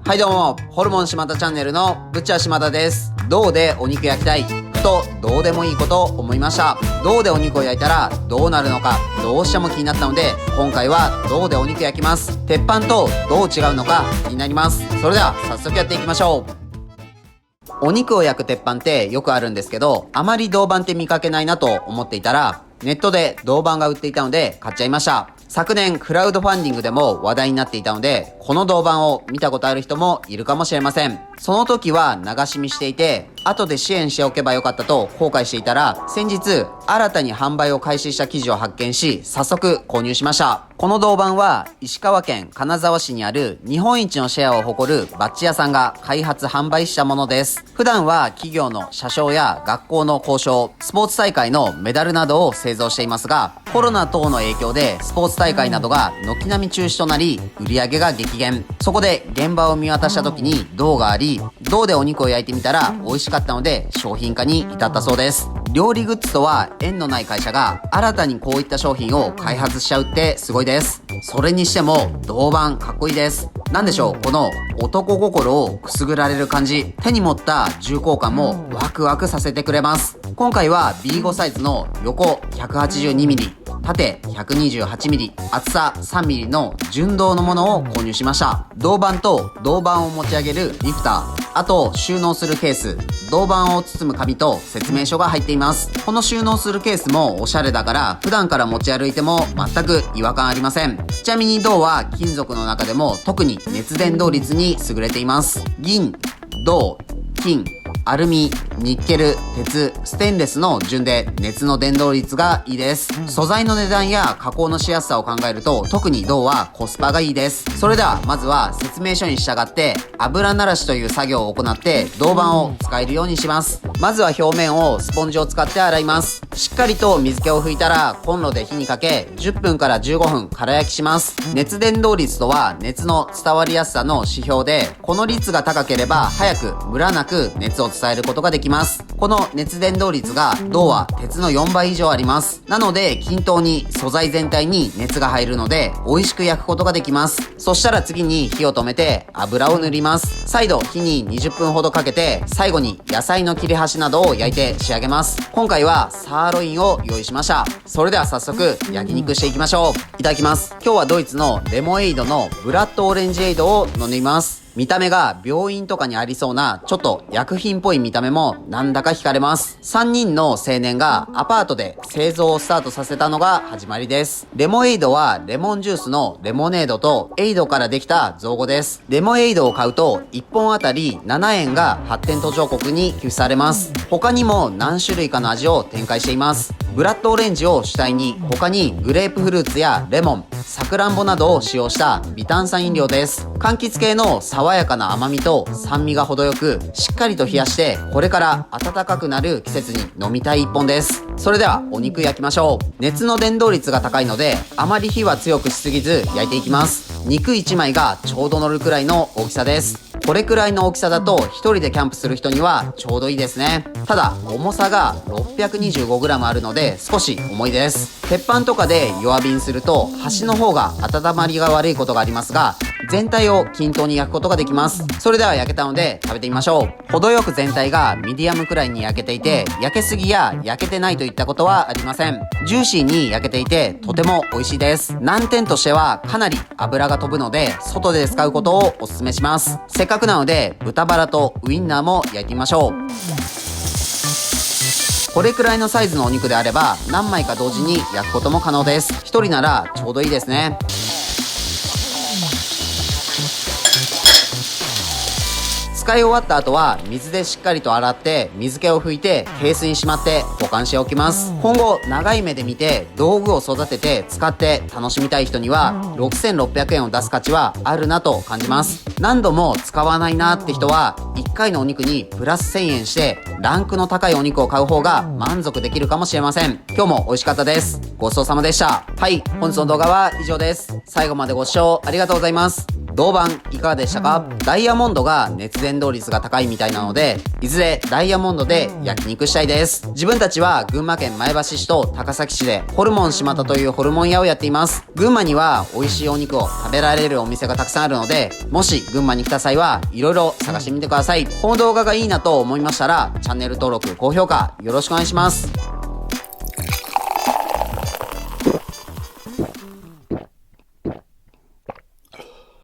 はいどうも、ホルモン島田チャンネルのぶっちゃ島田です。どうでお肉焼きたいとどうでもいいことを思いました。どうでお肉を焼いたらどうなるのかどうしても気になったので、今回はどうでお肉焼きます。鉄板とどう違うのか気になります。それでは早速やっていきましょう。お肉を焼く鉄板ってよくあるんですけど、あまり銅板って見かけないなと思っていたら、ネットで銅板が売っていたので買っちゃいました。昨年クラウドファンディングでも話題になっていたので、この銅板を見たことある人もいるかもしれません。その時は流し見していて、後で支援しておけばよかったと後悔していたら、先日新たに販売を開始した記事を発見し、早速購入しました。この銅板は石川県金沢市にある日本一のシェアを誇るバッチ屋さんが開発販売したものです。普段は企業の社章や学校の校章、スポーツ大会のメダルなどを製造していますが、コロナ等の影響でスポーツ大会などが軒並み中止となり、売り上げが激減。そこで現場を見渡した時に銅があり、銅でお肉を焼いてみたら美味しかったので商品化に至ったそうです。料理グッズとは縁のない会社が新たにこういった商品を開発しちゃうってすごいです。それにしても銅板かっこいいです。なんでしょう、この男心をくすぐられる感じ。手に持った重厚感もワクワクさせてくれます。今回は B5 サイズの横 182mm、縦 128mm、厚さ 3mm の純銅のものを購入しました。銅板と銅板を持ち上げるリフター、あと収納するケース、銅板を包む紙と説明書が入っています。この収納するケースもおしゃれだから普段から持ち歩いても全く違和感ありません。ちなみに銅は金属の中でも特に熱伝導率に優れています。銀、銅、金、アルミ、ニッケル、鉄、ステンレスの順で熱の伝導率がいいです。素材の値段や加工のしやすさを考えると特に銅はコスパがいいです。それではまずは説明書に従って油ならしという作業を行って銅板を使えるようにします。まずは表面をスポンジを使って洗います。しっかりと水気を拭いたらコンロで火にかけ10分から15分空焼きします。熱伝導率とは熱の伝わりやすさの指標で、この率が高ければ早くムラなく熱を伝えることができます。この熱伝導率が銅は鉄の4倍以上あります。なので均等に素材全体に熱が入るので美味しく焼くことができます。そしたら次に火を止めて油を塗ります。再度火に20分ほどかけて最後に野菜の切れ端などを焼いて仕上げます。今回はサーロインを用意しました。それでは早速焼肉していきましょう。いただきます。今日はドイツのレモエイドのブラッドオレンジエイドを飲んでみます。見た目が病院とかにありそうなちょっと薬品っぽい見た目もなんだか惹かれます。3人の青年がアパートで製造をスタートさせたのが始まりです。レモエイドはレモンジュースのレモネードとエイドからできた造語です。レモエイドを買うと1本あたり7円が発展途上国に寄付されます。他にも何種類かの味を展開しています。ブラッドオレンジを主体に他にグレープフルーツやレモン、さくらんぼなどを使用した微炭酸飲料です。柑橘系の爽やかな甘みと酸味が程よく、しっかりと冷やしてこれから暖かくなる季節に飲みたい一本です。それではお肉焼きましょう。熱の伝導率が高いのであまり火は強くしすぎず焼いていきます。肉1枚がちょうど乗るくらいの大きさです。これくらいの大きさだと一人でキャンプする人にはちょうどいいですね。ただ重さが 625g あるので少し重いです。鉄板とかで弱火にすると端の方が温まりが悪いことがありますが、全体を均等に焼くことができます。それでは焼けたので食べてみましょう。程よく全体がミディアムくらいに焼けていて、焼けすぎや焼けてないといったことはありません。ジューシーに焼けていてとても美味しいです。難点としてはかなり油が飛ぶので外で使うことをお勧めします。せっかくなので豚バラとウインナーも焼いてみましょう。これくらいのサイズのお肉であれば何枚か同時に焼くことも可能です。一人ならちょうどいいですね。使い終わった後は水でしっかりと洗って水気を拭いてケースにしまって保管しておきます。今後長い目で見て道具を育てて使って楽しみたい人には6600円を出す価値はあるなと感じます。何度も使わないなって人は1回のお肉にプラス1000円してランクの高いお肉を買う方が満足できるかもしれません。今日も美味しかったです。ごちそうさまでした。はい、本日の動画は以上です。最後までご視聴ありがとうございます。銅板いかがでしたか？ダイヤモンドが熱伝導率が高いみたいなので、いずれダイヤモンドで焼肉したいです。自分たちは群馬県前橋市と高崎市でホルモン島田というホルモン屋をやっています。群馬には美味しいお肉を食べられるお店がたくさんあるので、もし群馬に来た際はいろいろ探してみてください。この動画がいいなと思いましたら、チャンネル登録、高評価よろしくお願いします。